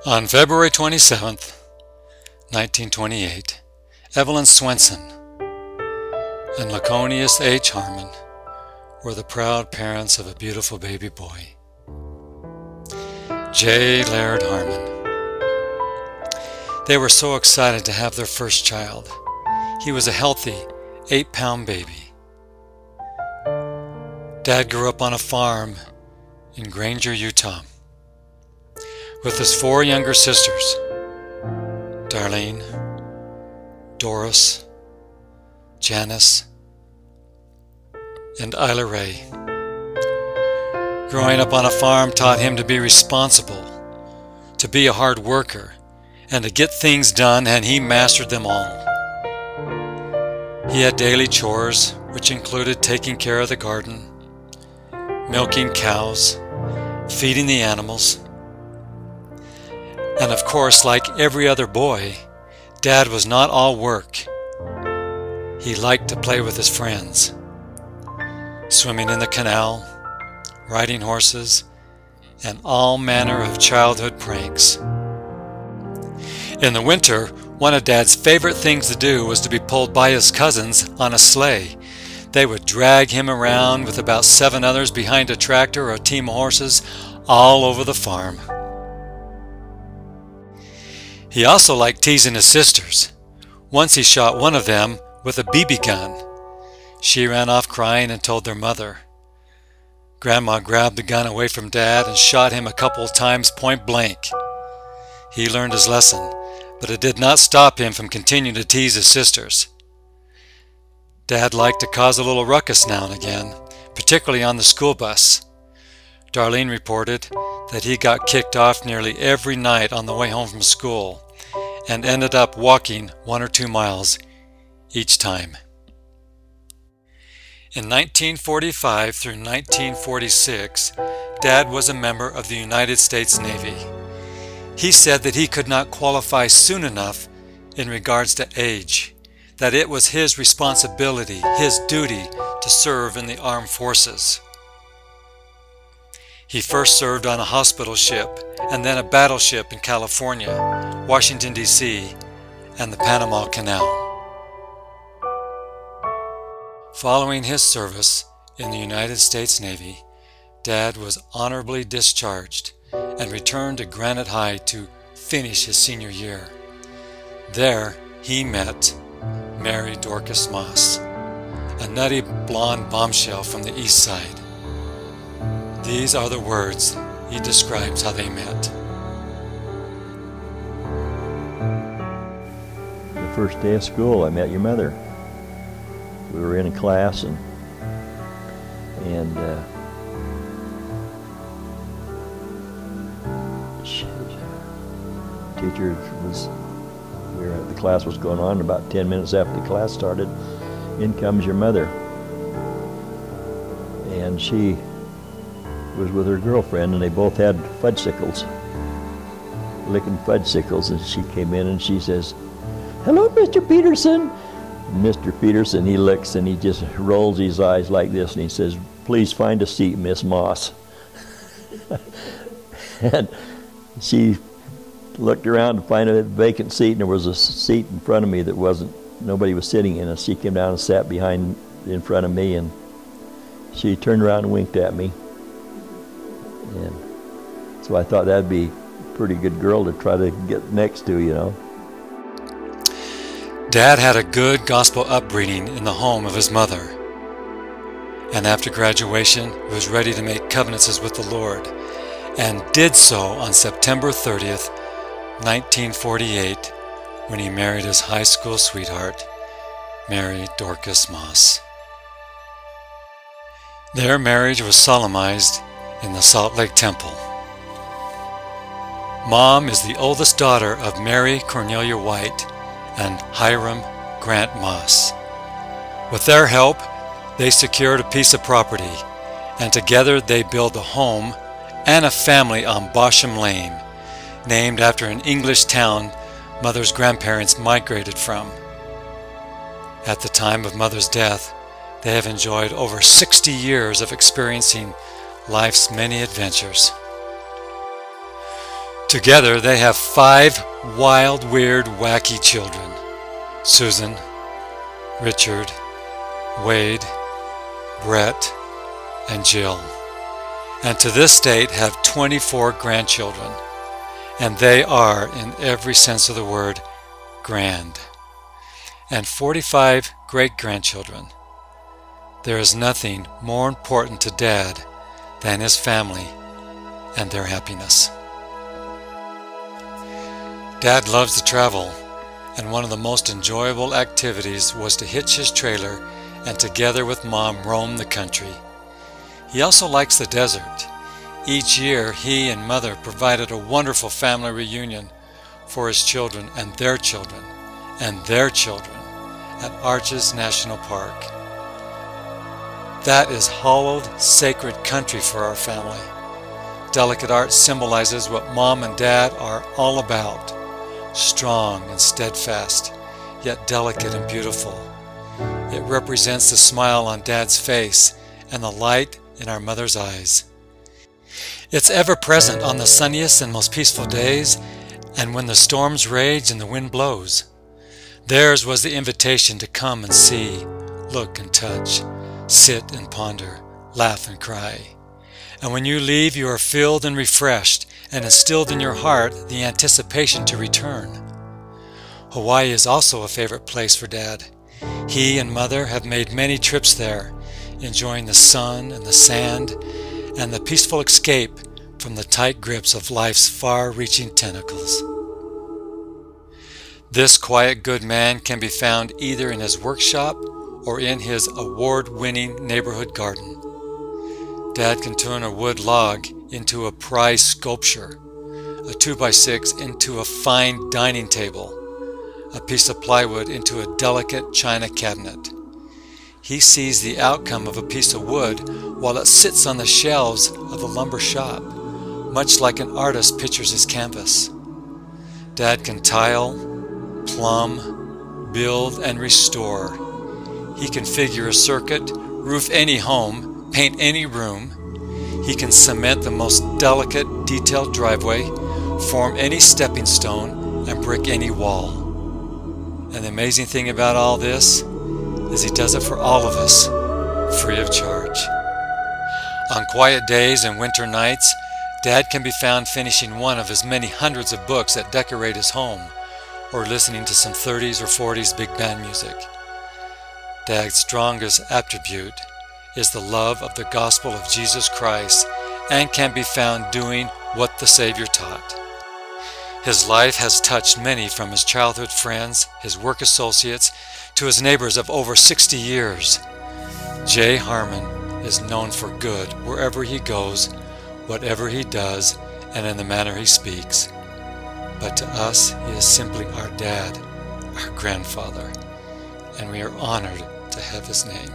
On February 27th, 1928, Evelyn Swenson and Laconius H. Harman were the proud parents of a beautiful baby boy, J. Laird Harman. They were so excited to have their first child. He was a healthy 8-pound baby. Dad grew up on a farm in Granger, Utah, with his 4 younger sisters, Darlene, Doris, Janice, and Isla Ray. Growing up on a farm taught him to be responsible, to be a hard worker, and to get things done, and he mastered them all. He had daily chores, which included taking care of the garden, milking cows, feeding the animals, and of course, like every other boy, Dad was not all work. He liked to play with his friends, swimming in the canal, riding horses, and all manner of childhood pranks. In the winter, one of Dad's favorite things to do was to be pulled by his cousins on a sleigh. They would drag him around with about 7 others behind a tractor or a team of horses all over the farm. He also liked teasing his sisters. Once he shot one of them with a BB gun. She ran off crying and told their mother. Grandma grabbed the gun away from Dad and shot him a couple of times point blank. He learned his lesson, but it did not stop him from continuing to tease his sisters. Dad liked to cause a little ruckus now and again, particularly on the school bus. Darlene reported that he got kicked off nearly every night on the way home from school and ended up walking 1 or 2 miles each time. In 1945 through 1946, Dad was a member of the United States Navy. He said that he could not qualify soon enough in regards to age, that it was his responsibility, his duty to serve in the armed forces. He first served on a hospital ship and then a battleship in California, Washington, D.C., and the Panama Canal. Following his service in the United States Navy, Dad was honorably discharged and returned to Granite High to finish his senior year. There he met Mary Dorcas Moss, a nutty blonde bombshell from the East Side. These are the words he describes how they met. The first day of school, I met your mother. We were in a class, and teacher the class was going on. About 10 minutes after the class started, in comes your mother, and she was with her girlfriend, and they both had fudgesicles, licking fudgesicles, and she came in and she says, "Hello, Mr. Peterson." And Mr. Peterson, he looks and he just rolls his eyes like this, and he says, "Please find a seat, Miss Moss." And she looked around to find a vacant seat, and there was a seat in front of me that nobody was sitting in it. She came down and sat in front of me, and she turned around and winked at me. And so I thought that'd be a pretty good girl to try to get next to, you know. Dad had a good gospel upbringing in the home of his mother, and after graduation was ready to make covenances with the Lord, and did so on September 30th, 1948, when he married his high school sweetheart, Mary Dorcas Moss. Their marriage was solemnized in the Salt Lake Temple. Mom is the oldest daughter of Mary Cornelia White and Hiram Grant Moss. With their help, they secured a piece of property, and together they built a home and a family on Bosham Lane, named after an English town Mother's grandparents migrated from. At the time of Mother's death, they have enjoyed over 60 years of experiencing life's many adventures. Together they have 5 wild, weird, wacky children: Susan, Richard, Wade, Brett, and Jill. And to this date have 24 grandchildren. And they are, in every sense of the word, grand. And 45 great-grandchildren. There is nothing more important to Dad than his family and their happiness. Dad loves to travel, and one of the most enjoyable activities was to hitch his trailer and together with Mom roam the country. He also likes the desert. Each year he and Mother provided a wonderful family reunion for his children and their children and their children at Arches National Park. That is hallowed, sacred country for our family. Delicate art symbolizes what Mom and Dad are all about: strong and steadfast, yet delicate and beautiful. It represents the smile on Dad's face and the light in our mother's eyes. It's ever present on the sunniest and most peaceful days, and when the storms rage and the wind blows. Theirs was the invitation to come and see, look and touch, sit and ponder, laugh and cry. And when you leave, you are filled and refreshed, and instilled in your heart the anticipation to return. Hawaii is also a favorite place for Dad. He and Mother have made many trips there, enjoying the sun and the sand and the peaceful escape from the tight grips of life's far-reaching tentacles. This quiet good man can be found either in his workshop or in his award-winning neighborhood garden. Dad can turn a wood log into a prize sculpture, a 2x6 into a fine dining table, a piece of plywood into a delicate china cabinet. He sees the outcome of a piece of wood while it sits on the shelves of the lumber shop, much like an artist pictures his canvas. Dad can tile, plumb, build, and restore. He can figure a circuit, roof any home, paint any room. He can cement the most delicate, detailed driveway, form any stepping stone, and brick any wall. And the amazing thing about all this is he does it for all of us, free of charge. On quiet days and winter nights, Dad can be found finishing one of his many hundreds of books that decorate his home, or listening to some 30s or 40s big band music. Dad's strongest attribute is the love of the gospel of Jesus Christ, and can be found doing what the Savior taught. His life has touched many, from his childhood friends, his work associates, to his neighbors of over 60 years. J. Harman is known for good wherever he goes, whatever he does, and in the manner he speaks. But to us, he is simply our dad, our grandfather, and we are honored to have his name.